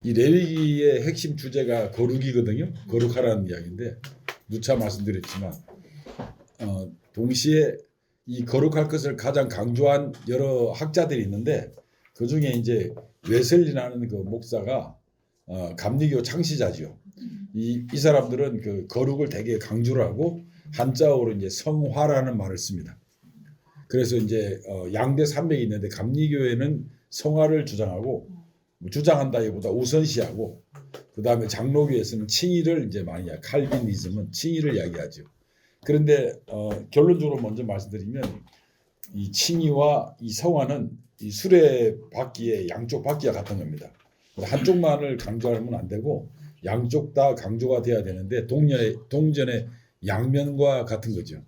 이 레위기의 핵심 주제가 거룩이거든요. 거룩하라는 이야기인데 누차 말씀드렸지만 동시에 이 거룩할 것을 가장 강조한 여러 학자들이 있는데 그 중에 이제 웨슬리라는 그 목사가 감리교 창시자지요. 이 사람들은 그 거룩을 되게 강조를 하고 한자어로 이제 성화라는 말을 씁니다. 그래서 이제 양대 산맥이 있는데 감리교회는 성화를 주장한다기보다 우선시하고 그 다음에 장로교에서는 칭의를 이제 많이 칼빈이즘은 칭의를 이야기하죠. 그런데 결론적으로 먼저 말씀드리면 이 칭의와 이 성화는 이 수레바퀴의 양쪽 바퀴와 같은 겁니다. 한쪽만을 강조하면 안 되고 양쪽 다 강조가 돼야 되는데 동전의 양면과 같은 거죠.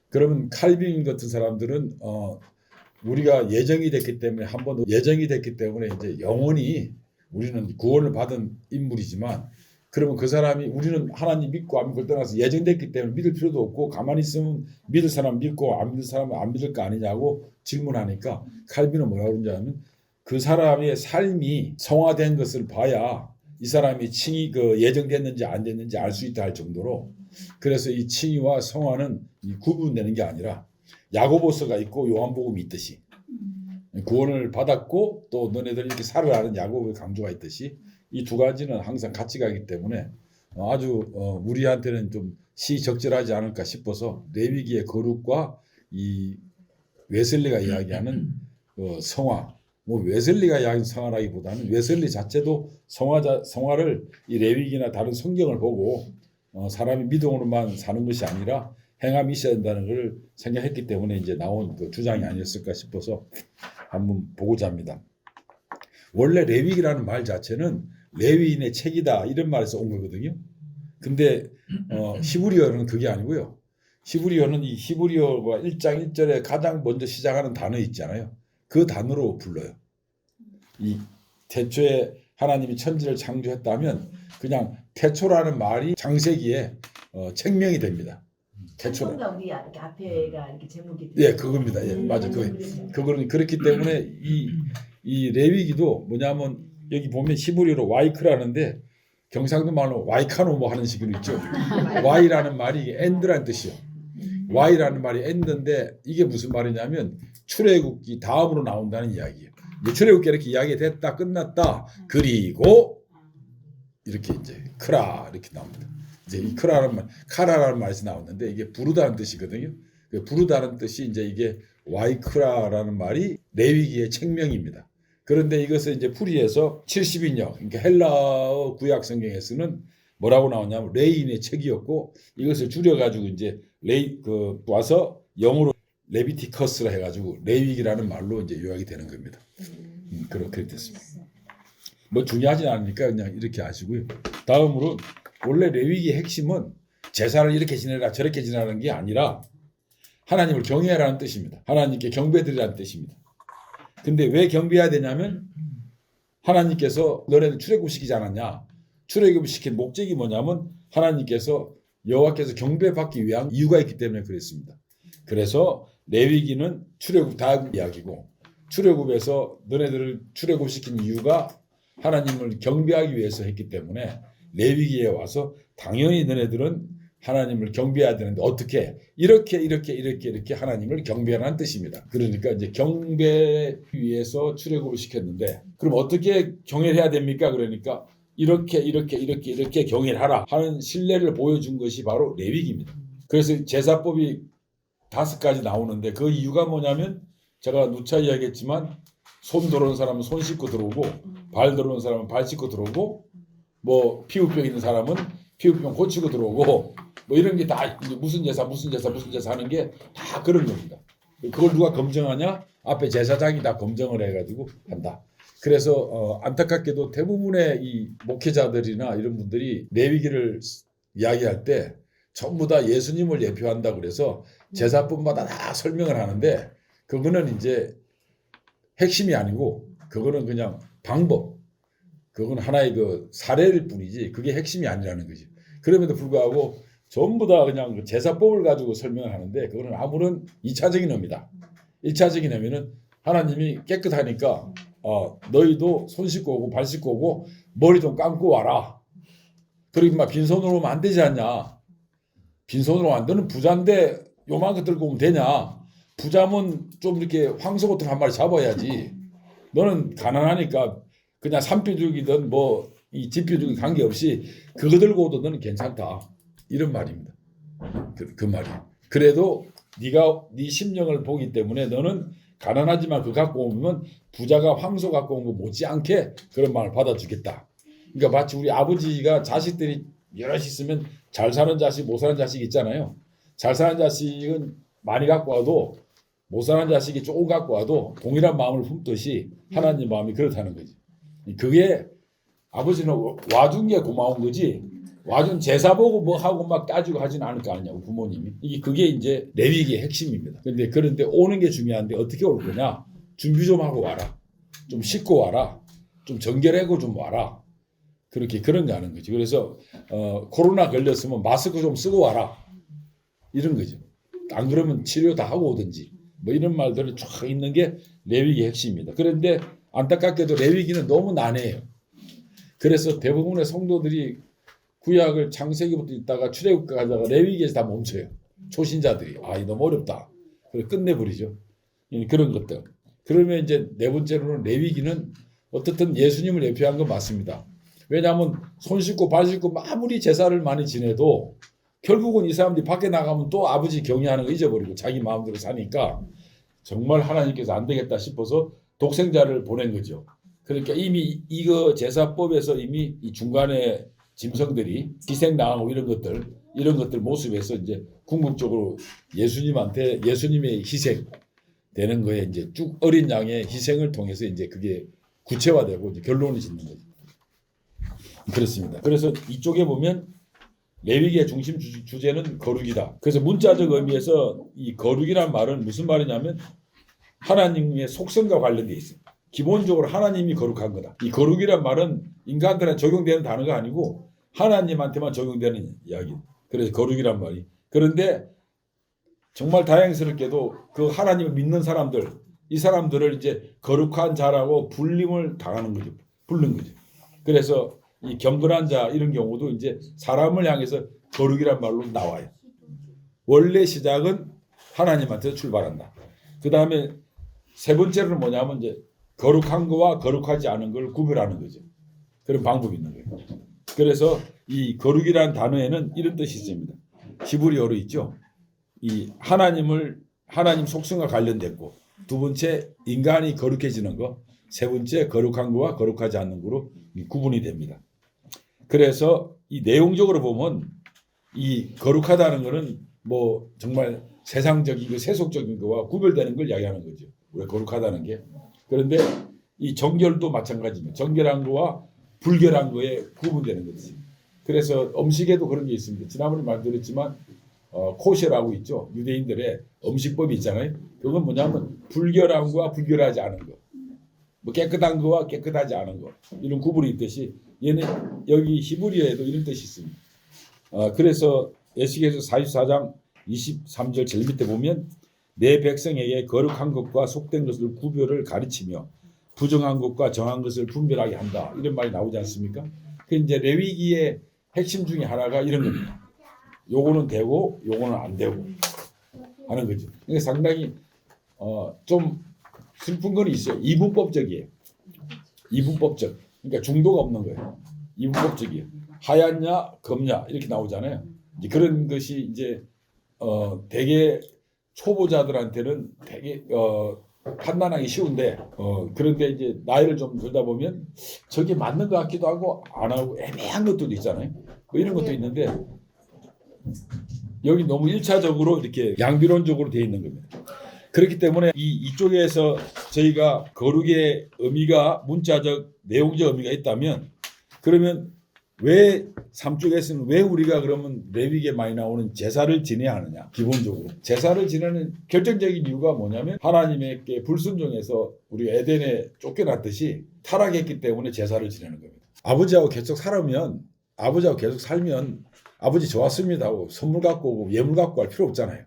그러면 칼빈 같은 사람들은 우리가 예정이 됐기 때문에 한 번 예정이 됐기 때문에 이제 영원히 우리는 구원을 받은 인물이지만 그러면 그 사람이 우리는 하나님 믿고 안 믿고 떠나서 예정됐기 때문에 믿을 필요도 없고 가만히 있으면 믿을 사람 믿고 안 믿을 사람은 안 믿을 거 아니냐고 질문하니까 칼빈은 뭐라고 그러냐면 그 사람의 삶이 성화된 것을 봐야 이 사람이 칭의 예정됐는지 안 됐는지 알 수 있다 할 정도로 그래서 이 칭의와 성화는 구분되는 게 아니라 야고보서가 있고 요한복음이 있듯이 구원을 받았고 또 너네들 이렇게 살으라는 야고보의 강조가 있듯이 이 두 가지는 항상 같이 가기 때문에 아주 우리한테는 좀 시적절하지 않을까 싶어서 레위기의 거룩과 이 웨슬리가 이야기하는 성화 뭐 웨슬리가 이야기하는 성화라기보다는 웨슬리 자체도 성화를 이 레위기나 다른 성경을 보고 사람이 믿음으로만 사는 것이 아니라 행함이 있어야 된다는 걸 생각했기 때문에 이제 나온 그 주장이 아니었을까 싶어서 한번 보고자 합니다. 원래 레위기라는 말 자체는 레위인의 책이다 이런 말에서 온 거거든요. 근데 히브리어는 그게 아니고요. 히브리어는 이 히브리어가 1장 1절에 가장 먼저 시작하는 단어 있잖아요. 그 단어로 불러요. 이 태초에 하나님이 천지를 창조했다면 그냥 태초라는 말이 창세기에 책명이 됩니다. 태초라. 뭔가 우리 이렇게 앞에가 이렇게 제목이 예, 그겁니다. 예, 맞아. 그거는 그렇기 때문에 이 레위기도 뭐냐면 여기 보면 히브리어로 와이크라는데 경상도 말로 와이카노 뭐 하는 식으로 있죠. 와이라는 말이 엔드라는 뜻이요. 와이라는 말이 엔드인데 이게 무슨 말이냐면 출애굽기 다음으로 나온다는 이야기예요. 출애굽기 이렇게 이야기 됐다 끝났다 그리고 이렇게 이제 크라 이렇게 나옵니다. 이제 이 크라라는 말, 카라라는 말에서 나왔는데 이게 부르다는 뜻이거든요. 부르다는 뜻이 이제 이게 와이크라라는 말이 레위기의 책명입니다. 그런데 이것을 이제 풀이해서 70인역, 그러니까 헬라어 구약 성경에서는 뭐라고 나오냐면 레인의 책이었고 이것을 줄여가지고 이제 와서 영어로 레비티커스라 해가지고 레위기라는 말로 이제 요약이 되는 겁니다. 그렇게 됐습니다. 뭐 중요하진 않으니까 그냥 이렇게 아시고요. 다음으로 원래 레위기의 핵심은 제사를 이렇게 지내라 저렇게 지내라는 게 아니라 하나님을 경외하라는 뜻입니다. 하나님께 경배드리라는 뜻입니다. 근데 왜 경배해야 되냐면 하나님께서 너네들 출애굽시키지 않았냐. 출애굽시킨 목적이 뭐냐면 하나님께서 여호와께서 경배받기 위한 이유가 있기 때문에 그랬습니다. 그래서 레위기는 출애굽 다음 이야기고 출애굽에서 너네들을 출애굽시킨 이유가 하나님을 경배하기 위해서 했기 때문에 레위기에 와서 당연히 너네들은 하나님을 경배해야 되는데 어떻게 이렇게 하나님을 경배하라는 뜻입니다. 그러니까 이제 경배 위해서 출애굽을 시켰는데 그럼 어떻게 경외를 해야 됩니까? 그러니까 이렇게 경외를 하라 하는 신뢰를 보여준 것이 바로 레위기입니다. 그래서 제사법이 5가지 나오는데 그 이유가 뭐냐면 제가 누차 이야기했지만 손 들어오는 사람은 손 씻고 들어오고 발 들어오는 사람은 발 씻고 들어오고 뭐 피부병 있는 사람은 피부병 고치고 들어오고 뭐 이런 게 다 무슨 제사 하는 게 다 그런 겁니다. 그걸 누가 검증하냐? 앞에 제사장이 다 검증을 해가지고 한다. 그래서 안타깝게도 대부분의 이 목회자들이나 이런 분들이 레위기를 이야기할 때 전부 다 예수님을 예표한다 그래서 제사법마다 다 설명을 하는데 그거는 이제 핵심이 아니고 그거는 그냥 방법. 그건 하나의 그 사례일 뿐이지 그게 핵심이 아니라는 거지. 그럼에도 불구하고 전부 다 그냥 제사법을 가지고 설명을 하는데 그거는 아무런 2차적인 의미다. 1차적인 의미는 하나님이 깨끗하니까 너희도 손 씻고 오고 발 씻고 오고 머리 좀 감고 와라. 그러기 막 빈손으로 오면 안 되지 않냐. 빈손으로 안 너는 부자인데 요만큼 들고 오면 되냐. 부자면 좀 이렇게 황소 같은 거 한 마리 잡아야지. 너는 가난하니까 그냥 산비둘기든 뭐 이 집비둘기 관계없이 그거 들고 오도 너는 괜찮다. 이런 말입니다. 그 말이. 그래도 네가 네 심령을 보기 때문에 너는 가난하지만 그거 갖고 오면 부자가 황소 갖고 온 거 못지않게 그런 말을 받아주겠다. 그러니까 마치 우리 아버지가 자식들이 여럿이 있으면 잘 사는 자식, 못 사는 자식 있잖아요. 잘 사는 자식은 많이 갖고 와도 못 사는 자식이 조금 갖고 와도 동일한 마음을 품듯이 하나님 마음이 그렇다는 거지. 그게 아버지는 와준 게 고마운 거지. 와준 제사 보고 뭐 하고 막 따지고 하진 않을 거 아니냐고 부모님이. 그게 이제 레위기의 핵심입니다. 그런데 오는 게 중요한데 어떻게 올 거냐? 준비 좀 하고 와라. 좀 씻고 와라. 좀 정결하고 좀 와라. 그렇게 그런 거 하는 거지. 그래서 코로나 걸렸으면 마스크 좀 쓰고 와라. 이런 거죠. 안 그러면 치료 다 하고 오든지. 뭐 이런 말들이 쫙 있는 게 레위기의 핵심입니다. 그런데 안타깝게도 레위기는 너무 난해해요. 그래서 대부분의 성도들이 구약을 창세기부터 있다가 출애굽까지 가다가 레위기에서 다 멈춰요. 초신자들이 이거 너무 어렵다. 그래서 끝내버리죠. 그런 것들. 그러면 이제 네 번째로는 레위기는 어떻든 예수님을 예표한 건 맞습니다. 왜냐하면 손 씻고 발 씻고 아무리 제사를 많이 지내도 결국은 이 사람들이 밖에 나가면 또 아버지 경외하는 거 잊어버리고 자기 마음대로 사니까 정말 하나님께서 안 되겠다 싶어서 독생자를 보낸 거죠. 그러니까 이미 이거 제사법에서 이미 이 중간에 짐승들이 희생당하고 이런 것들 모습에서 이제 궁극적으로 예수님의 희생 되는 거에 이제 쭉 어린 양의 희생을 통해서 이제 그게 구체화되고 이제 결론을 짓는 거죠. 그렇습니다. 그래서 이쪽에 보면 레위기의 중심 주제는 거룩이다. 그래서 문자적 의미에서 이 거룩이란 말은 무슨 말이냐면 하나님의 속성과 관련돼 있어요. 기본적으로 하나님이 거룩한 거다. 이 거룩이란 말은 인간들한테 적용되는 단어가 아니고 하나님한테만 적용되는 이야기. 그래서 거룩이란 말이. 그런데 정말 다행스럽게도 그 하나님을 믿는 사람들, 이 사람들을 이제 거룩한 자라고 불림을 당하는 거죠. 부른 거죠. 그래서 이 경건한 자 이런 경우도 이제 사람을 향해서 거룩이란 말로 나와요. 원래 시작은 하나님한테 출발한다. 그 다음에 세 번째로는 뭐냐면 이제 거룩한 거와 거룩하지 않은 걸 구별하는 거죠. 그런 방법이 있는 거예요. 그래서 이 거룩이라는 단어에는 이런 뜻이 있습니다. 히브리어로 있죠. 이 하나님 속성과 관련됐고 두 번째 인간이 거룩해지는 거, 세 번째 거룩한 거와 거룩하지 않는 거로 구분이 됩니다. 그래서 이 내용적으로 보면 이 거룩하다는 거는 뭐 정말 세상적이고 세속적인 거와 구별되는 걸 이야기하는 거죠. 우리가 거룩하다는 게. 그런데 이 정결도 마찬가지입니다. 정결한 거와 불결한 거에 구분되는 거지. 그래서 음식에도 그런 게 있습니다. 지난번에 말드렸지만 코셰라고 있죠. 유대인들의 음식법이 있잖아요. 그건 뭐냐면 불결한 거와 불결하지 않은 거. 뭐 깨끗한 거와 깨끗하지 않은 거. 이런 구분이 있듯이 얘는 여기 히브리어에도 이런 뜻이 있습니다. 그래서 에스겔서 44장 23절 제일 밑에 보면 내 백성에게 거룩한 것과 속된 것을 구별을 가르치며 부정한 것과 정한 것을 분별하게 한다. 이런 말이 나오지 않습니까? 그 이제 레위기의 핵심 중에 하나가 이런 겁니다. 요거는 되고 요거는 안 되고 하는 거죠. 그러니까 상당히 좀 슬픈 건 있어요. 이분법적이에요. 이분법적. 그러니까 중도가 없는 거예요. 이분법적이에요. 하얗냐 검냐 이렇게 나오잖아요. 이제 그런 것이 이제 되게 초보자들한테는 되게 판단하기 쉬운데 그런데 이제 나이를 좀 들다 보면 저게 맞는 것 같기도 하고 안 하고 애매한 것들도 있잖아요. 뭐 이런 것도 있는데 여기 너무 1차적으로 이렇게 양비론적으로 되어 있는 겁니다. 그렇기 때문에 이쪽에서 저희가 거룩의 의미가 문자적 내용적 의미가 있다면 그러면 왜 삼쪽에서는 왜 우리가 그러면 레위기에 많이 나오는 제사를 지내야 하느냐. 기본적으로 제사를 지내는 결정적인 이유가 뭐냐면 하나님께 불순종해서 우리 에덴에 쫓겨났듯이 타락했기 때문에 제사를 지내는 겁니다. 아버지하고 계속 살면 아버지 좋았습니다 하고 선물 갖고 오고 예물 갖고 갈 필요 없잖아요.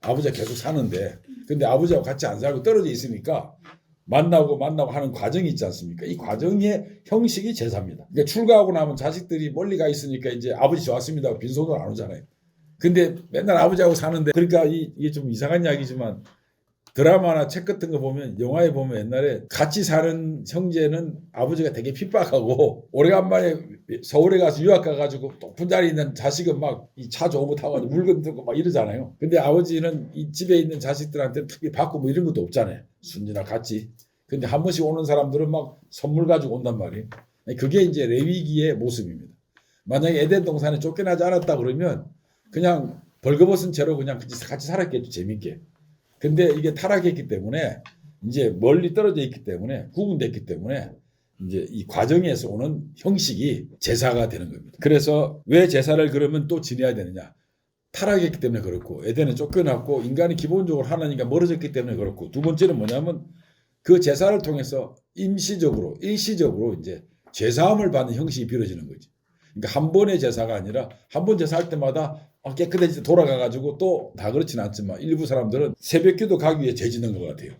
아버지가 계속 사는데 근데 아버지하고 같이 안 살고 떨어져 있으니까 만나고 하는 과정이 있지 않습니까? 이 과정의 형식이 제사입니다. 그러니까 출가하고 나면 자식들이 멀리 가 있으니까 이제 아버지 좋았습니다. 빈손으로 안 오잖아요. 근데 맨날 아버지하고 사는데 그러니까 이게 좀 이상한 이야기지만 드라마나 책 같은 거 보면 영화에 보면 옛날에 같이 사는 형제는 아버지가 되게 핍박하고 오래간만에 서울에 가서 유학 가가지고 높은 자리에 있는 자식은 막 이 차 좋은 거 타고 물건 들고 막 이러잖아요. 근데 아버지는 이 집에 있는 자식들한테 특히 받고 뭐 이런 것도 없잖아요. 순이나 같이. 근데 한 번씩 오는 사람들은 막 선물 가지고 온단 말이에요. 그게 이제 레위기의 모습입니다. 만약에 에덴 동산에 쫓겨나지 않았다 그러면 그냥 벌거벗은 채로 그냥 같이 살았겠죠. 재밌게. 근데 이게 타락했기 때문에 이제 멀리 떨어져 있기 때문에 구분됐기 때문에 이제 이 과정에서 오는 형식이 제사가 되는 겁니다. 그래서 왜 제사를 그러면 또 지내야 되느냐? 타락했기 때문에 그렇고 에덴에 쫓겨났고 인간이 기본적으로 하나님과 멀어졌기 때문에 그렇고 두 번째는 뭐냐면 그 제사를 통해서 임시적으로 일시적으로 이제 제사함을 받는 형식이 빌어지는 거지. 그러니까 한 번의 제사가 아니라 한 번 제사할 때마다 깨끗해지 돌아가가지고 또 다 그렇진 않지만 일부 사람들은 새벽기도 가기 위해 죄 짓는 것 같아요.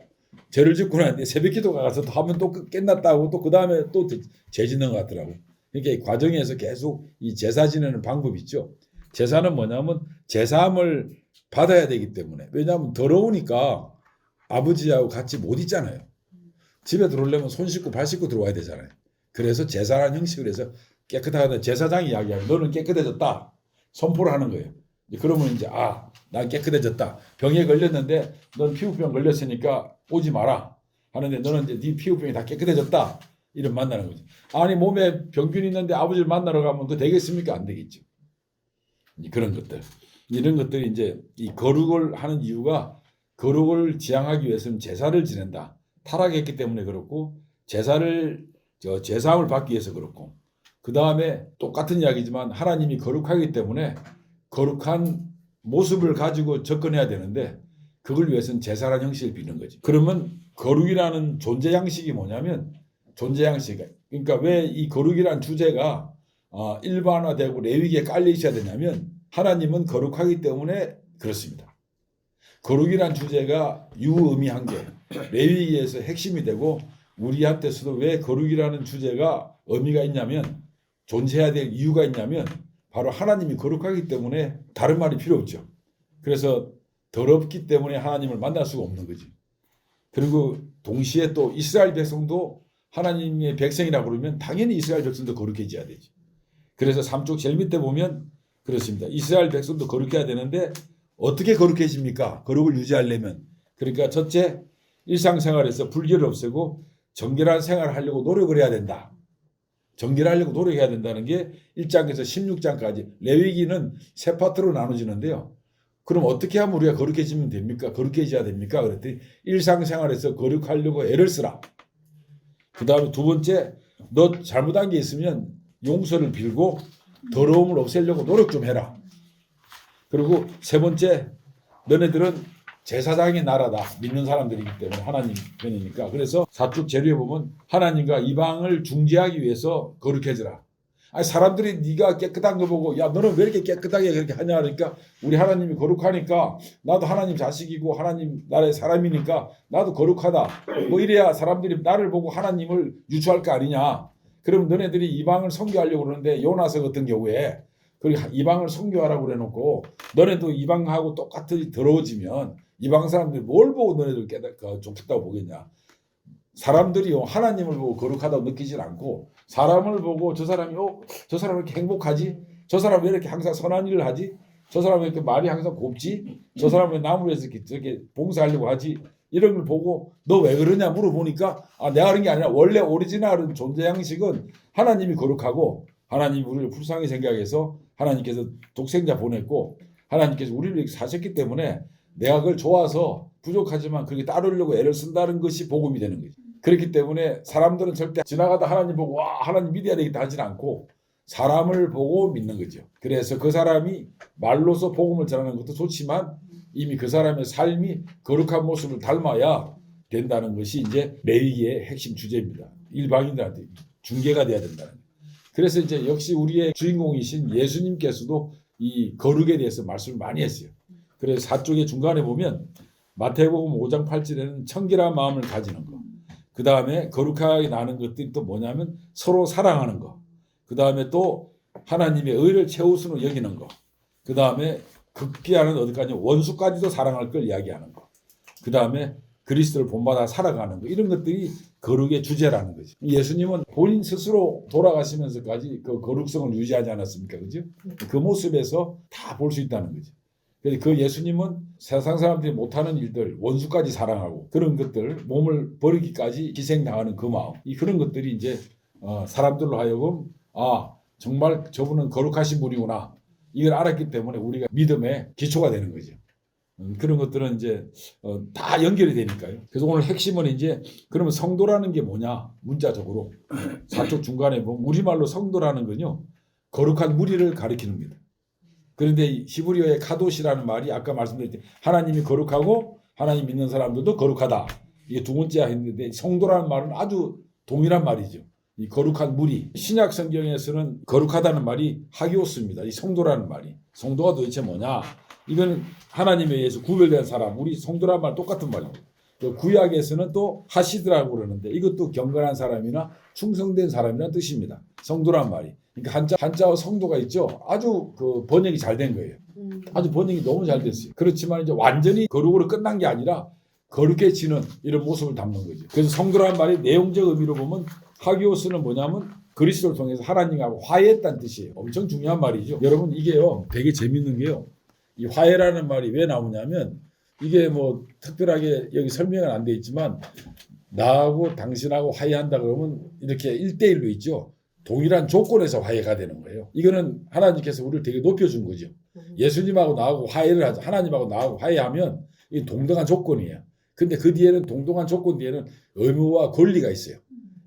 죄를 짓고 나는데 새벽기도 가서 또 하면 또 끝났다고 또 그 다음에 또 죄 짓는 것 같더라고. 그러니까 이 과정에서 계속 이 제사 지내는 방법이 있죠. 제사는 뭐냐면 제사함을 받아야 되기 때문에 왜냐하면 더러우니까 아버지하고 같이 못 있잖아요. 집에 들어오려면 손 씻고 발 씻고 들어와야 되잖아요. 그래서 제사라는 형식을 해서 깨끗하다 제사장이 이야기하면 너는 깨끗해졌다 선포를 하는 거예요. 그러면 이제 난 깨끗해졌다. 병에 걸렸는데 넌 피부병 걸렸으니까 오지 마라 하는데 너는 이제 네 피부병이 다 깨끗해졌다. 이런 만나는 거죠. 아니 몸에 병균이 있는데 아버지를 만나러 가면 그 되겠습니까? 안 되겠죠. 그런 것들 이런 것들이 이제 이 거룩을 하는 이유가 거룩을 지향하기 위해서는 제사를 지낸다. 타락했기 때문에 그렇고 제사함을 받기 위해서 그렇고 그 다음에 똑같은 이야기지만 하나님이 거룩하기 때문에 거룩한 모습을 가지고 접근해야 되는데 그걸 위해서는 제사라는 형식을 비는 거지. 그러면 거룩이라는 존재 양식이 뭐냐면 존재 양식. 그러니까 왜 이 거룩이라는 주제가 일반화되고 레위기에 깔려 있어야 되냐면 하나님은 거룩하기 때문에 그렇습니다. 거룩이라는 주제가 유의미한 게 레위기에서 핵심이 되고 우리한테서도 왜 거룩이라는 주제가 의미가 있냐면 존재해야 될 이유가 있냐면 바로 하나님이 거룩하기 때문에 다른 말이 필요 없죠. 그래서 더럽기 때문에 하나님을 만날 수가 없는 거지. 그리고 동시에 또 이스라엘 백성도 하나님의 백성이라고 그러면 당연히 이스라엘 백성도 거룩해져야 되지. 그래서 삼쪽 제일 밑에 보면 그렇습니다. 이스라엘 백성도 거룩해야 되는데 어떻게 거룩해집니까? 거룩을 유지하려면. 그러니까 첫째 일상생활에서 불결을 없애고 정결한 생활을 하려고 노력을 해야 된다. 정결하려고 노력해야 된다는 게 1장에서 16장까지 레위기는 세 파트로 나눠지는데요. 그럼 어떻게 하면 우리가 거룩해지면 됩니까? 거룩해져야 됩니까? 그랬더니 일상생활에서 거룩하려고 애를 쓰라. 그 다음에 두 번째 너 잘못한 게 있으면 용서를 빌고 더러움을 없애려고 노력 좀 해라. 그리고 세 번째 너네들은 제사장의 나라다. 믿는 사람들이기 때문에 하나님 편이니까. 그래서 사축 제류에 보면 하나님과 이방을 중재하기 위해서 거룩해지라. 아니 사람들이 네가 깨끗한 거 보고 야 너는 왜 이렇게 깨끗하게 그렇게 하냐 그러니까 우리 하나님이 거룩하니까 나도 하나님 자식이고 하나님 나라의 사람이니까 나도 거룩하다. 뭐 이래야 사람들이 나를 보고 하나님을 유추할 거 아니냐. 그럼 너네들이 이방을 선교하려고 그러는데 요나서 같은 경우에 그리고 이방을 선교하라고 그래놓고 너네도 이방하고 똑같이 더러워지면 이방 사람들이 뭘 보고 너네들 좋겠다고 보겠냐. 사람들이 하나님을 보고 거룩하다고 느끼질 않고 사람을 보고 저 사람이 저 사람 왜 이렇게 행복하지? 저 사람 왜 이렇게 항상 선한 일을 하지? 저 사람 왜 이렇게 말이 항상 곱지? 저 사람 왜 나무를 해서 이렇게 봉사하려고 하지? 이런 걸 보고 너 왜 그러냐 물어보니까 내가 그런 게 아니라 원래 오리지널은 존재 양식은 하나님이 거룩하고 하나님이 우리를 불쌍히 생각해서 하나님께서 독생자 보냈고 하나님께서 우리를 이렇게 사셨기 때문에 내가 그걸 좋아서 부족하지만 그렇게 따르려고 애를 쓴다는 것이 복음이 되는 거지. 그렇기 때문에 사람들은 절대 지나가다 하나님 보고 와 하나님 믿어야 되겠다 하진 않고 사람을 보고 믿는 거죠. 그래서 그 사람이 말로서 복음을 전하는 것도 좋지만 이미 그 사람의 삶이 거룩한 모습을 닮아야 된다는 것이 이제 레위기의 핵심 주제입니다. 일방인들한테 중개가 돼야 된다는 거예요. 그래서 이제 역시 우리의 주인공이신 예수님께서도 이 거룩에 대해서 말씀을 많이 했어요. 그래서 4쪽의 중간에 보면 마태복음 5장 8절에는 청결한 마음을 가지는 거. 그 다음에 거룩하게 나는 것들이 또 뭐냐면 서로 사랑하는 거. 그 다음에 또 하나님의 의를 최우선으로 여기는 거. 그 다음에 극기하는 어디까지 원수까지도 사랑할 걸 이야기하는 거. 그 다음에 그리스도를 본받아 살아가는 거. 이런 것들이 거룩의 주제라는 거죠. 예수님은 본인 스스로 돌아가시면서까지 그 거룩성을 유지하지 않았습니까? 그죠? 그 모습에서 다 볼 수 있다는 거죠. 그래서 그 예수님은 세상 사람들이 못하는 일들, 원수까지 사랑하고 그런 것들, 몸을 버리기까지 희생당하는 그 마음, 그런 것들이 이제 사람들로 하여금 정말 저분은 거룩하신 분이구나 이걸 알았기 때문에 우리가 믿음의 기초가 되는 거죠. 그런 것들은 이제 다 연결이 되니까요. 그래서 오늘 핵심은 이제 그러면 성도라는 게 뭐냐 문자적으로 사쪽 중간에 보면 우리말로 성도라는 건요 거룩한 무리를 가리키는 겁니다. 그런데 히브리어의 카도시라는 말이 아까 말씀드렸듯이 하나님이 거룩하고 하나님 믿는 사람들도 거룩하다. 이게 두 번째야 했는데 성도라는 말은 아주 동일한 말이죠. 이 거룩한 무리. 신약 성경에서는 거룩하다는 말이 하기오스입니다. 이 성도라는 말이. 성도가 도대체 뭐냐? 이건 하나님에 의해서 구별된 사람. 우리 성도라는 말 똑같은 말입니다. 구약에서는 또 하시드라고 그러는데 이것도 경건한 사람이나 충성된 사람이라는 뜻입니다. 성도란 말이. 그러니까 한자와 성도가 있죠. 아주 그 번역이 잘 된 거예요. 아주 번역이 너무 잘 됐어요. 그렇지만 이제 완전히 거룩으로 끝난 게 아니라 거룩해지는 이런 모습을 담는 거죠. 그래서 성도라는 말이 내용적 의미로 보면 하기오스는 뭐냐면 그리스도를 통해서 하나님하고 화해했다는 뜻이에요. 엄청 중요한 말이죠. 여러분 이게요 되게 재밌는 게요. 이 화해라는 말이 왜 나오냐면 이게 뭐 특별하게 여기 설명은 안 돼 있지만 나하고 당신하고 화해한다 그러면 이렇게 1대1로 있죠. 동일한 조건에서 화해가 되는 거예요. 이거는 하나님께서 우리를 되게 높여준 거죠. 예수님하고 나하고 화해를 하자. 하나님하고 나하고 화해하면 이 동등한 조건이에요. 근데 그 뒤에는 동등한 조건 뒤에는 의무와 권리가 있어요.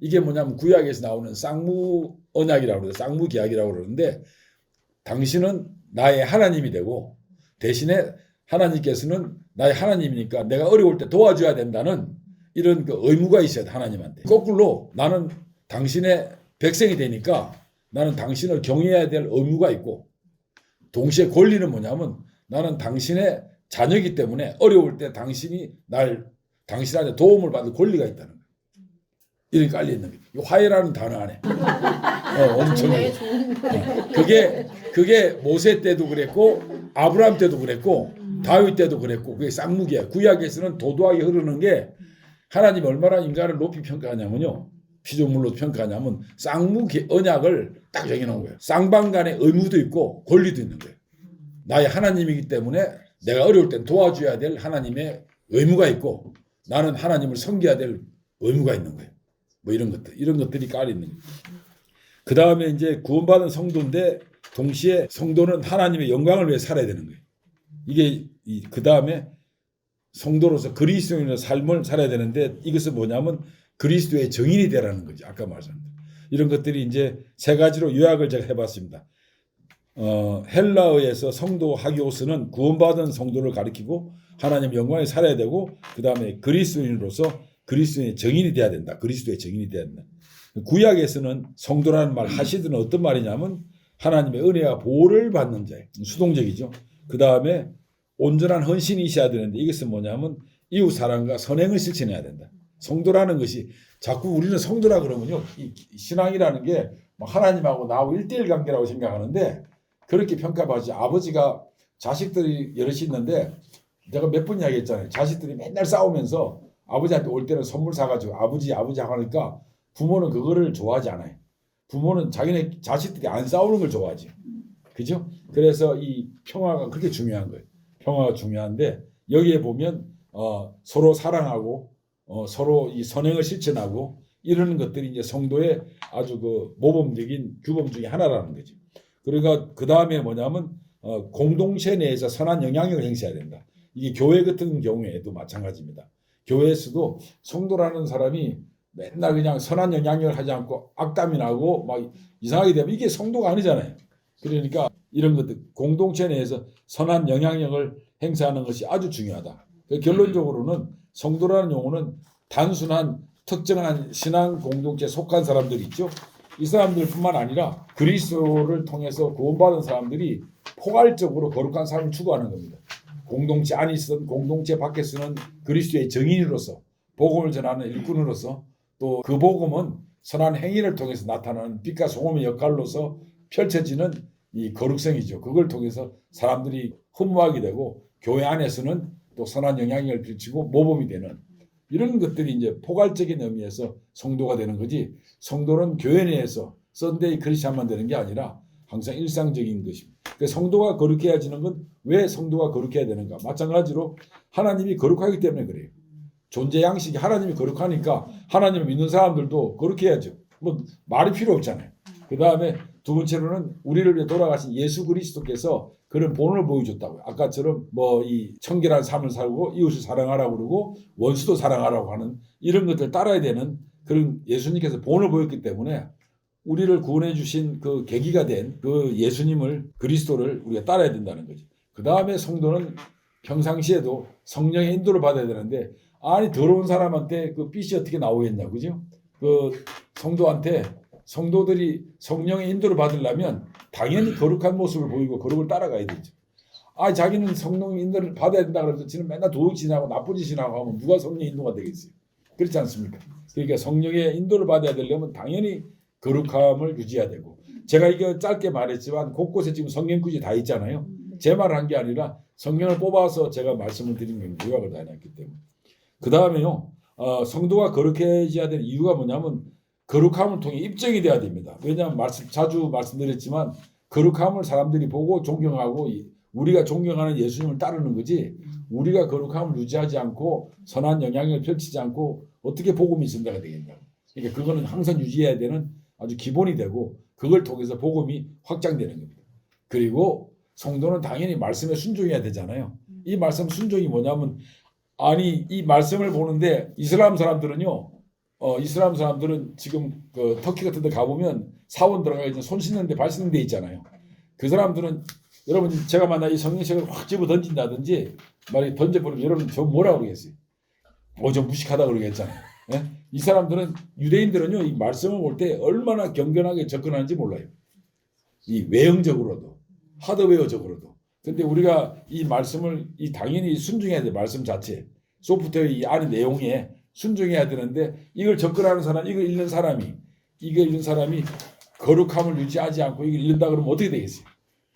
이게 뭐냐면 구약에서 나오는 쌍무 언약이라고 그러죠. 쌍무 계약이라고 그러는데 당신은 나의 하나님이 되고 대신에 하나님께서는 나의 하나님이니까 내가 어려울 때 도와줘야 된다는 이런 그 의무가 있어야 돼 하나님한테. 거꾸로 나는 당신의 백성이 되니까 나는 당신을 경외해야 될 의무가 있고 동시에 권리는 뭐냐면 나는 당신의 자녀이기 때문에 어려울 때 당신이 당신한테 도움을 받을 권리가 있다는 거예요. 이렇게 깔려 있는 거예요. 이 화해라는 단어 안에 엄청나게. 그게 모세 때도 그랬고 아브라함 때도 그랬고 다윗 때도 그랬고 그게 쌍무기야. 구약에서는 도도하게 흐르는 게 하나님이 얼마나 인간을 높이 평가하냐면요. 피조물로 평가하냐면 쌍무 언약을 딱 정해놓은 거예요. 쌍방 간의 의무도 있고 권리도 있는 거예요. 나의 하나님이기 때문에 내가 어려울 땐 도와줘야 될 하나님의 의무가 있고 나는 하나님을 섬겨야 될 의무가 있는 거예요. 뭐 이런 것들이 깔려 있는 거예요. 그 다음에 이제 구원받은 성도인데 동시에 성도는 하나님의 영광을 위해 살아야 되는 거예요. 이게 그 다음에 성도로서 그리스도인의 삶을 살아야 되는데 이것은 뭐냐면 그리스도의 증인이 되라는 거죠. 아까 말씀드린 이런 것들이 이제 세 가지로 요약을 제가 해봤습니다. 헬라어에서 성도 하기오스는 구원받은 성도를 가리키고 하나님 영광에 살아야 되고 그 다음에 그리스도인으로서 그리스도의 증인이 돼야 된다. 그리스도의 증인이 돼야 된다. 구약에서는 성도라는 말 하시드는 어떤 말이냐면 하나님의 은혜와 보호를 받는 자예요. 수동적이죠. 그 다음에 온전한 헌신이 있어야 되는데 이것은 뭐냐면 이웃 사랑과 선행을 실천해야 된다. 성도라는 것이 자꾸 우리는 성도라 그러면요. 이 신앙이라는 게 하나님하고 나하고 1대1 관계라고 생각하는데 그렇게 평가받지. 아버지가 자식들이 여럿이 있는데 내가 몇 번 이야기했잖아요. 자식들이 맨날 싸우면서 아버지한테 올 때는 선물 사가지고 아버지 하니까 부모는 그거를 좋아하지 않아요. 부모는 자기네 자식들이 안 싸우는 걸 좋아하지. 그죠? 그래서 이 평화가 그렇게 중요한 거예요. 평화가 중요한데 여기에 보면 서로 사랑하고 서로 이 선행을 실천하고 이러는 것들이 이제 성도의 아주 그 모범적인 규범 중에 하나라는 거죠. 그러니까 그 다음에 뭐냐면 공동체 내에서 선한 영향력을 행사해야 된다. 이게 교회 같은 경우에도 마찬가지입니다. 교회에서도 성도라는 사람이 맨날 그냥 선한 영향력을 하지 않고 악담이 나고 막 이상하게 되면 이게 성도가 아니잖아요. 그러니까 이런 것들 공동체 내에서 선한 영향력을 행사하는 것이 아주 중요하다. 결론적으로는 성도라는 용어는 단순한 특정한 신앙 공동체에 속한 사람들이 있죠. 이 사람들뿐만 아니라 그리스도를 통해서 구원받은 사람들이 포괄적으로 거룩한 삶을 추구하는 겁니다. 공동체 안에 있든 공동체 밖에 서는 그리스도의 증인으로서 복음을 전하는 일꾼으로서 또 그 복음은 선한 행위를 통해서 나타나는 빛과 소금의 역할로서 펼쳐지는 이 거룩성이죠. 그걸 통해서 사람들이 흠모하게 되고 교회 안에서는 또 선한 영향력을 비치고 모범이 되는 이런 것들이 이제 포괄적인 의미에서 성도가 되는 거지. 성도는 교회 내에서 썬데이 크리스찬만 되는 게 아니라 항상 일상적인 것입니다. 그래서 성도가 거룩해야지는 건 왜 성도가 거룩해야 되는가? 마찬가지로 하나님이 거룩하기 때문에 그래요. 존재 양식이 하나님이 거룩하니까 하나님을 믿는 사람들도 거룩해야죠. 뭐 말이 필요 없잖아요. 그 다음에 두 번째로는 우리를 위해 돌아가신 예수 그리스도께서 그런 본을 보여줬다고요. 아까처럼 뭐 이 청결한 삶을 살고 이웃을 사랑하라고 그러고 원수도 사랑하라고 하는 이런 것들 따라야 되는 그런 예수님께서 본을 보였기 때문에 우리를 구원해 주신 그 계기가 된 그 예수님을 그리스도를 우리가 따라야 된다는 거죠. 그 다음에 성도는 평상시에도 성령의 인도를 받아야 되는데 아니 더러운 사람한테 그 빛이 어떻게 나오겠냐, 그죠? 그 성도들이 성령의 인도를 받으려면 당연히 거룩한 모습을 보이고 거룩을 따라가야 되죠. 아 자기는 성령의 인도를 받아야 된다 그래서 지는 맨날 도둑질하고 나쁜 짓이라고 하면 누가 성령의 인도가 되겠어요? 그렇지 않습니까? 그러니까 성령의 인도를 받아야 되려면 당연히 거룩함을 유지해야 되고 제가 이거 짧게 말했지만 곳곳에 지금 성경 구절이 다 있잖아요. 제 말을 한 게 아니라 성경을 뽑아서 제가 말씀을 드린 건 요약을 다 해놨기 때문에. 그 다음에요. 성도가 거룩해져야 되는 이유가 뭐냐면 거룩함을 통해 입증이 돼야 됩니다. 왜냐하면 자주 말씀드렸지만 거룩함을 사람들이 보고 존경하고 우리가 존경하는 예수님을 따르는 거지 우리가 거룩함을 유지하지 않고 선한 영향을 펼치지 않고 어떻게 복음이 전달이 되겠냐고. 그러니까 그거는 항상 유지해야 되는 아주 기본이 되고 그걸 통해서 복음이 확장되는 겁니다. 그리고 성도는 당연히 말씀에 순종해야 되잖아요. 이 말씀 순종이 뭐냐면 아니 이 말씀을 보는데 이슬람 사람들은 지금 그 터키 같은 데 가보면 사원 들어가기 전에 손 씻는데 발 씻는 데 있잖아요. 그 사람들은 여러분 제가 만약 이 성경책을 확 집어 던진다든지 만약에 던져버리면 여러분 저 뭐라 그러겠어요? 저 무식하다 그러겠잖아요. 예? 이 사람들은 유대인들은요 이 말씀을 볼 때 얼마나 경건하게 접근하는지 몰라요. 이 외형적으로도 하드웨어적으로도. 근데 우리가 이 말씀을 당연히 순종해야 돼. 말씀 자체 소프트웨어 이 안에 내용에 순종해야 되는데 이걸 접근하는 사람, 이걸 읽는 사람이 거룩함을 유지하지 않고 이걸 읽는다 그러면 어떻게 되겠어요?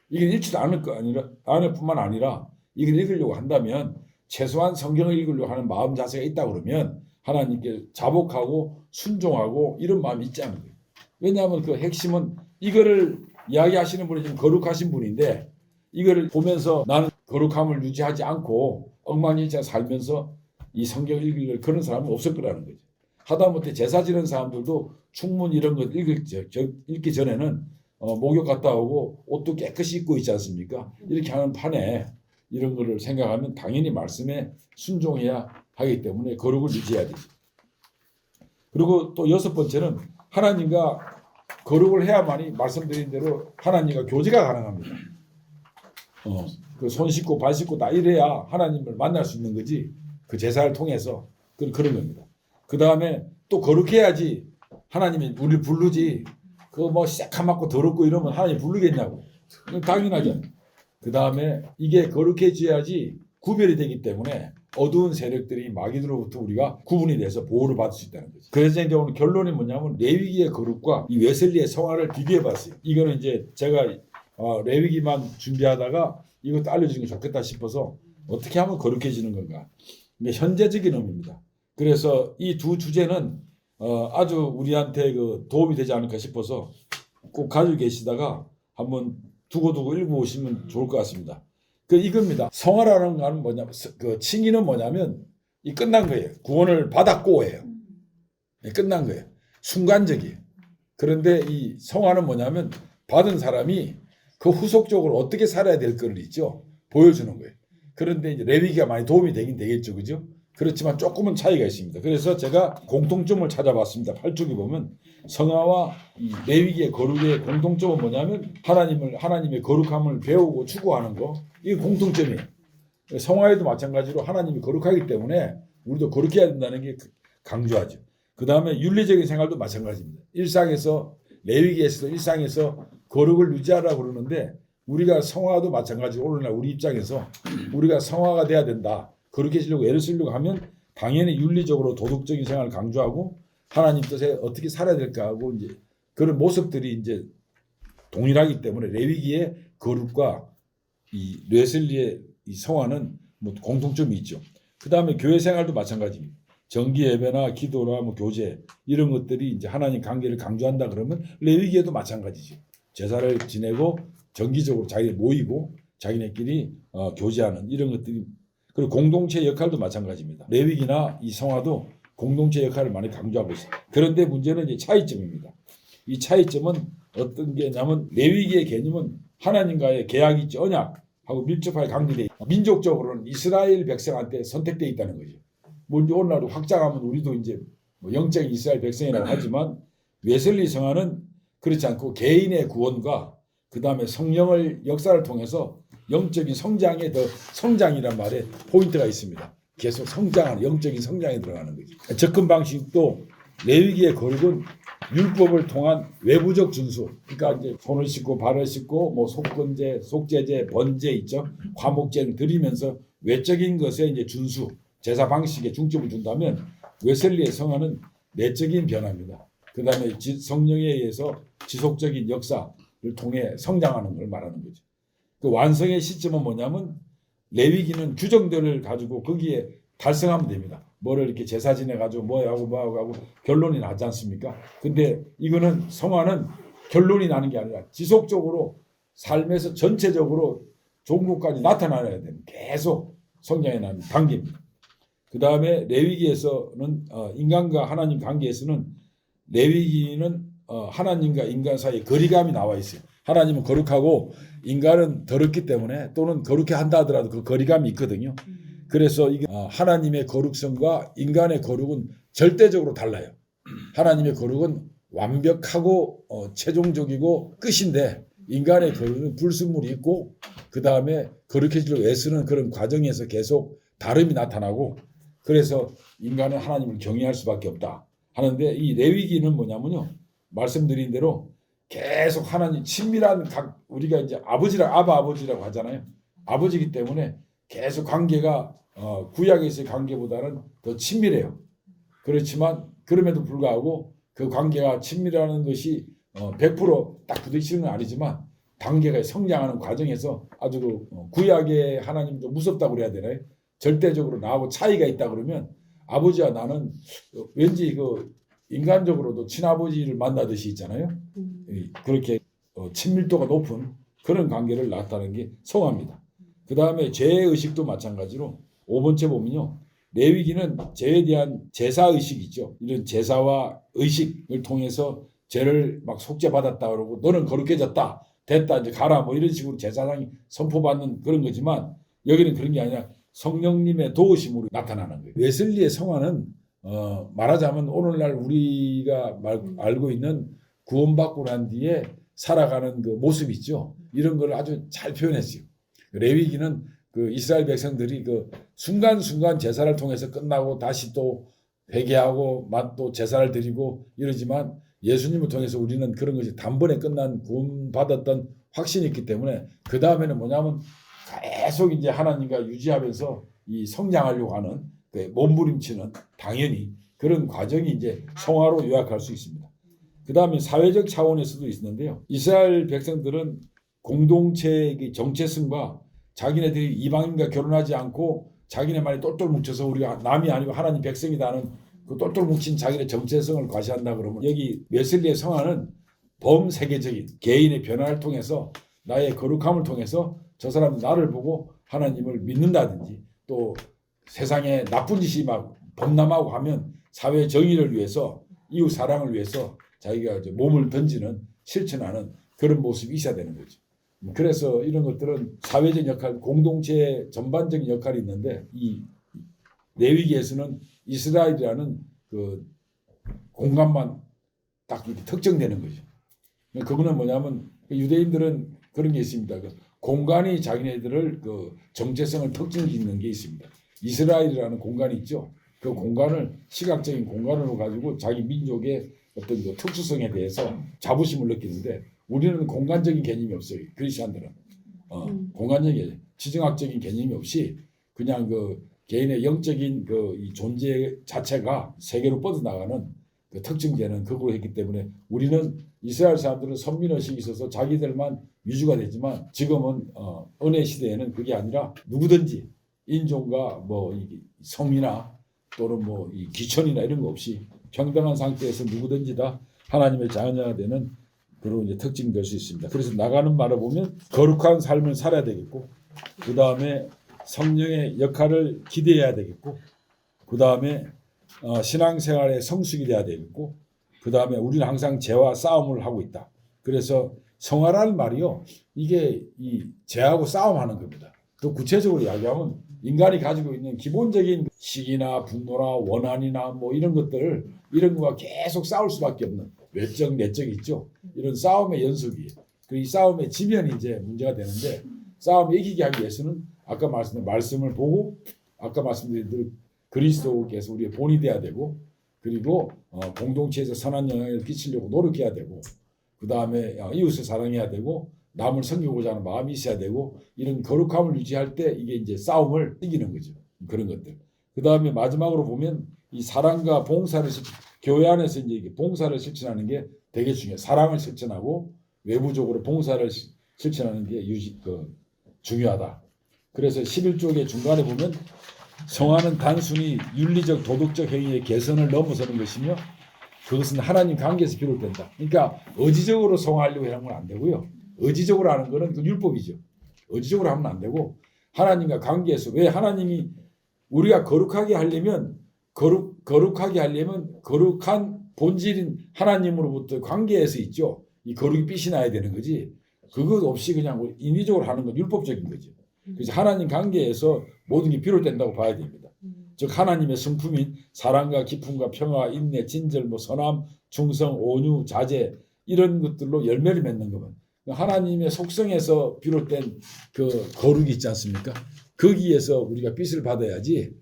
이걸 읽지도 않을 뿐만 아니라 이걸 읽으려고 한다면 최소한 성경을 읽으려고 하는 마음 자세가 있다 그러면 하나님께 자복하고 순종하고 이런 마음이 있지 않은 거예요. 왜냐하면 그 핵심은 이거를 이야기하시는 분이 좀 거룩하신 분인데 이거를 보면서 나는 거룩함을 유지하지 않고 엉망진창 살면서 이 성경을 읽을 그런 사람은 없을 거라는 거죠. 하다못해 제사 지는 사람들도 충분히 이런 것 읽기 전에는 목욕 갔다 오고 옷도 깨끗이 입고 있지 않습니까? 이렇게 하는 판에 이런 거를 생각하면 당연히 말씀에 순종해야 하기 때문에 거룩을 유지해야 되죠. 그리고 또 여섯 번째는 하나님과 거룩을 해야만이 말씀드린 대로 하나님과 교제가 가능합니다. 그 손 씻고 발 씻고 다 이래야 하나님을 만날 수 있는 거지. 그 제사를 통해서 그런 겁니다. 그 다음에 또 거룩해야지 하나님이 우리를 부르지. 그거 뭐 새카맣고 더럽고 이러면 하나님 부르겠냐고. 당연하죠. 그 다음에 이게 거룩해져야지 구별이 되기 때문에 어두운 세력들이 마귀들로부터 우리가 구분이 돼서 보호를 받을 수 있다는 거죠. 그래서 이제 오늘 결론이 뭐냐면 레위기의 거룩과 이 웨슬리의 성화를 비교해봤어요. 이거는 이제 제가 레위기만 준비하다가 이것도 알려주는 게 좋겠다 싶어서 어떻게 하면 거룩해지는 건가. 이게 현재적인 의미입니다. 그래서 이 두 주제는 아주 우리한테 그 도움이 되지 않을까 싶어서 꼭 가지고 계시다가 한번 두고두고 읽어보시면 좋을 것 같습니다. 이겁니다. 성화라는 거는 뭐냐면 그 칭의는 뭐냐면 이 끝난 거예요. 구원을 받았고예요. 끝난 거예요. 순간적이에요. 그런데 이 성화는 뭐냐면 받은 사람이 그 후속적으로 어떻게 살아야 될 거를 있죠. 보여주는 거예요. 그런데 이제 레위기가 많이 도움이 되긴 되겠죠, 그죠? 그렇지만 조금은 차이가 있습니다. 그래서 제가 공통점을 찾아봤습니다. 8쪽에 보면 성화와 이 레위기의 거룩의 공통점은 뭐냐면 하나님의 거룩함을 배우고 추구하는 거. 이게 공통점이에요. 성화에도 마찬가지로 하나님이 거룩하기 때문에 우리도 거룩해야 된다는 게 강조하죠. 그 다음에 윤리적인 생활도 마찬가지입니다. 일상에서 레위기에서도 일상에서 거룩을 유지하라고 그러는데 우리가 성화도 마찬가지로 오늘날 우리 입장에서 우리가 성화가 돼야 된다. 거룩해지려고 애를 쓰려고 하면 당연히 윤리적으로 도덕적인 생활을 강조하고 하나님 뜻에 어떻게 살아야 될까 하고 이제 그런 모습들이 이제 동일하기 때문에 레위기의 거룩과 이 웨슬리의 이 성화는 뭐 공통점이 있죠. 그 다음에 교회 생활도 마찬가지입니다. 정기 예배나 기도나 뭐 교제 이런 것들이 이제 하나님 관계를 강조한다 그러면 레위기에도 마찬가지죠. 제사를 지내고 정기적으로 자기 모이고 자기네끼리 교제하는 이런 것들이 그리고 공동체 역할도 마찬가지입니다. 레위기나 이 성화도 공동체 역할을 많이 강조하고 있어요. 그런데 문제는 이제 차이점입니다. 이 차이점은 어떤 게냐면 레위기의 개념은 하나님과의 계약이 있죠. 언약하고 밀접하게 관계돼 있고 민족적으로는 이스라엘 백성한테 선택돼 있다는 거죠. 뭐 이제 오늘날도 확장하면 우리도 이제 뭐 영적인 이스라엘 백성이라고 하지만 웨슬리 성화는 그렇지 않고 개인의 구원과 그 다음에 성령을 역사를 통해서 영적인 성장에 더 성장이란 말에 포인트가 있습니다. 계속 성장하는 영적인 성장에 들어가는 거죠. 접근 방식도 레위기의 거룩은 율법을 통한 외부적 준수. 그러니까 이제 손을 씻고 발을 씻고 뭐 속건제, 속제제, 번제 있죠. 과목제를 드리면서 외적인 것에 이제 준수, 제사 방식에 중점을 준다면 웨슬리의 성화는 내적인 변화입니다. 그 다음에 성령에 의해서 지속적인 역사를 통해 성장하는 걸 말하는 거죠. 그 완성의 시점은 뭐냐면 레위기는 규정들을 가지고 거기에 달성하면 됩니다. 뭐를 이렇게 제사 지내 가지고 뭐하고 하고 결론이 나지 않습니까? 근데 이거는 성화는 결론이 나는 게 아니라 지속적으로 삶에서 전체적으로 종국까지 나타나야 되는 계속 성장해 나는 단계입니다. 그 다음에 레위기에서는 인간과 하나님 관계에서는 레위기는 하나님과 인간 사이에 거리감이 나와 있어요. 하나님은 거룩하고 인간은 더럽기 때문에 또는 거룩해 한다 하더라도 그 거리감이 있거든요. 그래서 이게 하나님의 거룩성과 인간의 거룩은 절대적으로 달라요. 하나님의 거룩은 완벽하고 최종적이고 끝인데 인간의 거룩은 불순물이 있고 그 다음에 거룩해지려고 애쓰는 그런 과정에서 계속 다름이 나타나고 그래서 인간은 하나님을 경외할 수밖에 없다 하는데 이 레위기는 뭐냐면요. 말씀드린 대로 계속 하나님 친밀한 우리가 이제 아버지라고 하잖아요. 아버지이기 때문에 계속 관계가 구약에서의 관계보다는 더 친밀해요. 그렇지만 그럼에도 불구하고 그 관계가 친밀하는 것이 100%딱 부딪히는 건 아니지만 단계가 성장하는 과정에서 아주 구약의 하나님도 무섭다고 그래야 되나요? 절대적으로 나하고 차이가 있다 그러면 아버지와 나는 왠지 그 인간적으로도 친아버지를 만나듯이 있잖아요. 그렇게 친밀도가 높은 그런 관계를 낳았다는 게 성화입니다. 그 다음에 죄의식도 마찬가지로 5번째 보면요. 레위기는 죄에 대한 제사의식이 있죠. 이런 제사와 의식을 통해서 죄를 막 속죄받았다 그러고 너는 거룩해졌다. 됐다 이제 가라 뭐 이런 식으로 제사장이 선포받는 그런 거지만 여기는 그런 게 아니라 성령님의 도우심으로 나타나는 거예요. 웨슬리의 성화는 말하자면 오늘날 우리가 알고 있는 구원받고 난 뒤에 살아가는 그 모습 있죠. 이런 걸 아주 잘 표현했어요. 레위기는 그 이스라엘 백성들이 그 순간순간 제사를 통해서 끝나고 다시 또 회개하고 또 제사를 드리고 이러지만 예수님을 통해서 우리는 그런 것이 단번에 끝난 구원받았던 확신이 있기 때문에 그 다음에는 뭐냐면 계속 이제 하나님과 유지하면서 이 성장하려고 하는 그 몸부림치는 당연히 그런 과정이 이제 성화로 요약할 수 있습니다. 그 다음에 사회적 차원에서도 있는데요. 이스라엘 백성들은 공동체의 정체성과 자기네들이 이방인과 결혼하지 않고 자기네만이 똘똘 뭉쳐서 우리가 남이 아니고 하나님 백성이다는 그 똘똘 뭉친 자기네 정체성을 과시한다 그러면 여기 웨슬리의 성화는 범세계적인 개인의 변화를 통해서 나의 거룩함을 통해서 저 사람이 나를 보고 하나님을 믿는다든지 또 세상에 나쁜 짓이 막 범람하고 하면 사회 정의를 위해서 이웃 사랑을 위해서 자기가 이제 몸을 던지는 실천하는 그런 모습이 있어야 되는 거죠. 그래서 이런 것들은 사회적 역할, 공동체의 전반적인 역할이 있는데 이 레위기에서는 이스라엘이라는 그 공간만 딱 이렇게 특정되는 거죠. 그거는 뭐냐면 유대인들은 그런 게 있습니다. 그 공간이 자기네들을 그 정체성을 특징짓는 게 있습니다. 이스라엘이라는 공간이 있죠. 그 공간을 시각적인 공간으로 가지고 자기 민족의 어떤 그 특수성에 대해서 자부심을 느끼는데 우리는 공간적인 개념이 없어요. 크리스천들은 공간적인 지정학적인 개념이 없이 그냥 그 개인의 영적인 그 이 존재 자체가 세계로 뻗어나가는 그 특징되는 그걸 했기 때문에 우리는 이스라엘 사람들은 선민의식이 있어서 자기들만 위주가 되지만 지금은 은혜 시대에는 그게 아니라 누구든지 인종과 뭐 성이나 또는 뭐 이 기천이나 이런 거 없이 평등한 상태에서 누구든지 다 하나님의 자녀가 되는 그런 이제 특징이 될 수 있습니다. 그래서 나가는 말을 보면 거룩한 삶을 살아야 되겠고, 그 다음에 성령의 역할을 기대해야 되겠고, 그 다음에 신앙생활의 성숙이 돼야 되겠고, 그 다음에 우리는 항상 죄와 싸움을 하고 있다. 그래서 성화라는 말이요, 이게 이 죄하고 싸움하는 겁니다. 또 구체적으로 이야기하면 인간이 가지고 있는 기본적인 시기나 분노나 원한이나 뭐 이런 것들, 이런 거와 계속 싸울 수밖에 없는 외적 내적 있죠. 이런 싸움의 연속이에요. 이 싸움에 지면 이제 문제가 되는데, 싸움 이기게 하기 위해서는 아까 말씀드린 말씀을 보고, 아까 말씀드린 대로 그리스도께서 우리의 본이 돼야 되고, 그리고 공동체에서 선한 영향을 끼치려고 노력해야 되고, 그 다음에 이웃을 사랑해야 되고, 남을 섬기고자 하는 마음이 있어야 되고, 이런 거룩함을 유지할 때 이게 이제 싸움을 이기는 거죠. 그런 것들. 그 다음에 마지막으로 보면 이 사랑과 봉사를 교회 안에서 이제 봉사를 실천하는 게 되게 중요해요. 사랑을 실천하고 외부적으로 봉사를 실천하는 게 중요하다. 그래서 11쪽의 중간에 보면 성화는 단순히 윤리적 도덕적 행위의 개선을 넘어서는 것이며 그것은 하나님 관계에서 비롯된다. 그러니까 의지적으로 성화하려고 하는 건 안 되고요. 의지적으로 하는 거는 그 율법이죠. 의지적으로 하면 안 되고 하나님과 관계에서, 왜 하나님이 우리가 거룩하게 하려면 거룩한 본질인 하나님으로부터 관계에서 있죠. 이 거룩이 빛이 나야 되는 거지. 그것 없이 그냥 인위적으로 하는 건 율법적인 거죠. 그래서 하나님 관계에서 모든 게 비롯된다고 봐야 됩니다. 즉 하나님의 성품인 사랑과 기쁨과 평화, 인내, 진절, 선함, 충성, 온유, 자제 이런 것들로 열매를 맺는 거면 하나님의 속성에서 비롯된 그 거룩이 있지 않습니까? 거기에서 우리가 빛을 받아야지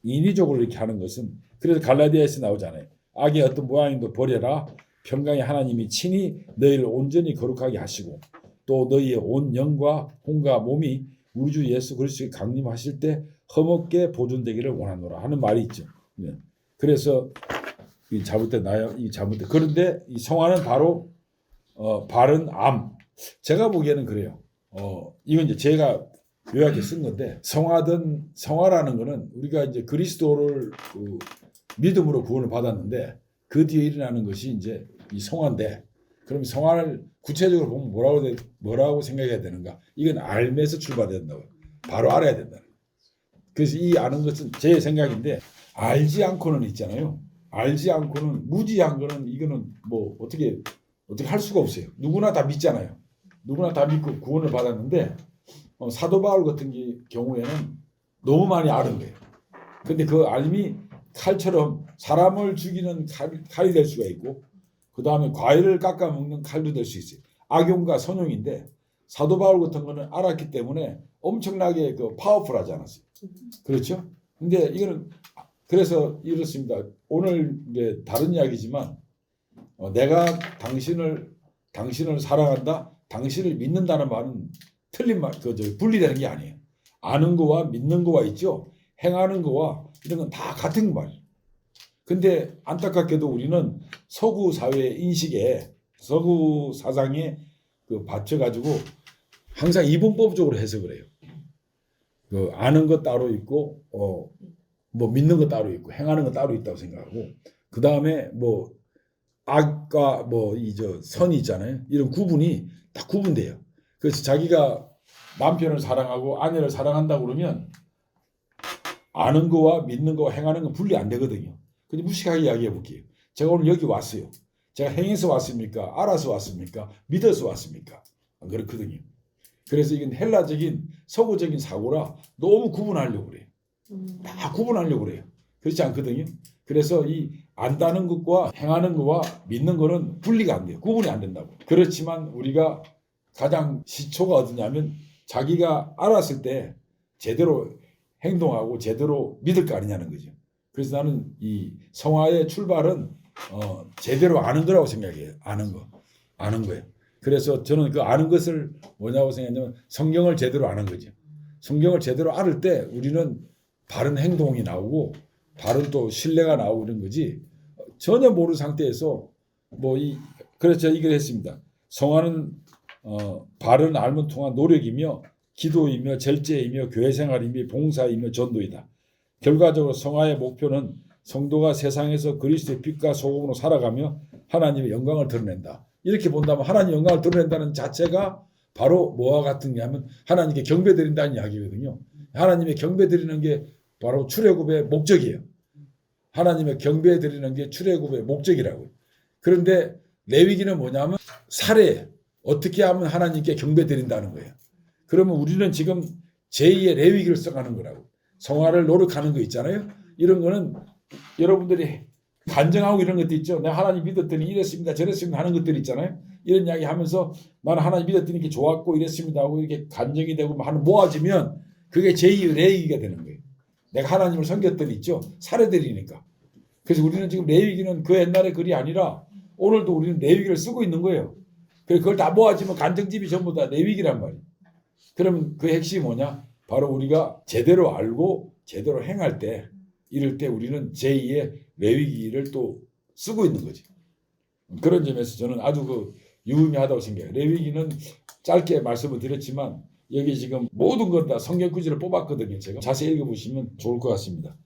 인위적으로 이렇게 하는 것은, 그래서 갈라디아에서 나오잖아요. 악의 어떤 모양도 버려라. 평강의 하나님이 친히 너희를 온전히 거룩하게 하시고 또 너희의 온 영과 혼과 몸이 우리 주 예수 그리스도의 강림하실 때 흠없게 보존되기를 원하노라 하는 말이 있죠. 그래서 이 잘못된 나요. 이 잘못된. 그런데 이 성화는 바로 바른 암. 제가 보기에는 그래요. 이건 이제 제가 요약해 쓴 건데, 성화라는 거는 우리가 이제 그리스도를 믿음으로 구원을 받았는데 그 뒤에 일어나는 것이 이제 이 성화인데, 그럼 성화를 구체적으로 보면 뭐라고 생각해야 되는가? 이건 알면서 출발된다고. 바로 알아야 된다. 그래서 이 아는 것은 제 생각인데, 알지 않고는 있잖아요. 알지 않고는 무지한 거는 이거는 뭐 어떻게 할 수가 없어요. 누구나 다 믿잖아요. 누구나 다 믿고 구원을 받았는데 사도 바울 같은 경우에는 너무 많이 아는 거예요. 근데 그 알미 칼처럼 사람을 죽이는 칼이 될 수가 있고, 그 다음에 과일을 깎아 먹는 칼도 될 수 있어요. 악용과 선용인데 사도 바울 같은 거는 알았기 때문에 엄청나게 파워풀하지 않았어요. 그렇죠? 근데 이거는 그래서 이렇습니다. 오늘 이제 다른 이야기지만 내가 당신을 사랑한다, 당신을 믿는다는 말은 틀린 말, 분리되는 게 아니에요. 아는 거와 믿는 거와 있죠. 행하는 거와 이런 건 다 같은 말. 근데 안타깝게도 우리는 서구 사회 인식에, 서구 사상에 받쳐가지고 항상 이분법적으로 해석을 해요. 아는 것 따로 있고, 믿는 것 따로 있고, 행하는 것 따로 있다고 생각하고, 그 다음에 악과 선이 있잖아요. 이런 구분이 딱 구분돼요. 그래서 자기가 남편을 사랑하고 아내를 사랑한다고 그러면 아는 거와 믿는 거와 행하는 건 분리 안 되거든요. 근데 무식하게 이야기해 볼게요. 제가 오늘 여기 왔어요. 제가 행해서 왔습니까? 알아서 왔습니까? 믿어서 왔습니까? 안 그렇거든요. 그래서 이건 헬라적인 서구적인 사고라 너무 구분하려고 그래요. 다 구분하려고 그래요. 그렇지 않거든요. 그래서 이 안다는 것과 행하는 것과 믿는 거는 분리가 안 돼요. 구분이 안 된다고. 그렇지만 우리가 가장 시초가 어디냐면 자기가 알았을 때 제대로 행동하고 제대로 믿을 거 아니냐는 거죠. 그래서 나는 이 성화의 출발은 제대로 아는 거라고 생각해요. 아는 거예요. 그래서 저는 그 아는 것을 뭐냐고 생각하냐면 성경을 제대로 아는 거죠. 성경을 제대로 알을 때 우리는 바른 행동이 나오고 바른 또 신뢰가 나오고 이런 거지. 전혀 모르는 상태에서 그래서 제가 이걸 했습니다. 성화는 바른 알면 통한 노력이며 기도이며 절제이며 교회 생활이며 봉사이며 전도이다. 결과적으로 성화의 목표는 성도가 세상에서 그리스도의 빛과 소금으로 살아가며 하나님의 영광을 드러낸다. 이렇게 본다면 하나님의 영광을 드러낸다는 자체가 바로 뭐와 같은 게 하면 하나님께 경배드린다는 이야기거든요. 하나님의 경배드리는 게 바로 출애굽의 목적이에요. 하나님의 경배드리는 게 출애굽의 목적이라고요. 그런데 레위기는 뭐냐면 사례, 어떻게 하면 하나님께 경배드린다는 거예요. 그러면 우리는 지금 제2의 레위기를 써가는 거라고. 성화를 노력하는 거 있잖아요. 이런 거는 여러분들이 간증하고 이런 것도 있죠. 내가 하나님 믿었더니 이랬습니다 저랬습니다 하는 것들 있잖아요. 이런 이야기 하면서 나는 하나님 믿었더니 이렇게 좋았고 이랬습니다 하고 이렇게 간증이 되고 하는 모아지면 그게 제2의 레위기가 되는 거예요. 내가 하나님을 섬겼더니 있죠. 사례들이니까. 그래서 우리는 지금 레위기는 그 옛날의 글이 아니라 오늘도 우리는 레위기를 쓰고 있는 거예요. 그래서 그걸 다 모아지면 간증집이 전부 다 레위기란 말이에요. 그러면 그 핵심이 뭐냐? 바로 우리가 제대로 알고 제대로 행할 때 이럴 때 우리는 제2의 레위기를 또 쓰고 있는 거지. 그런 점에서 저는 아주 유의미하다고 생각해요. 레위기는 짧게 말씀을 드렸지만 여기 지금 모든 걸 다 성경 구절을 뽑았거든요. 제가 자세히 읽어보시면 좋을 것 같습니다.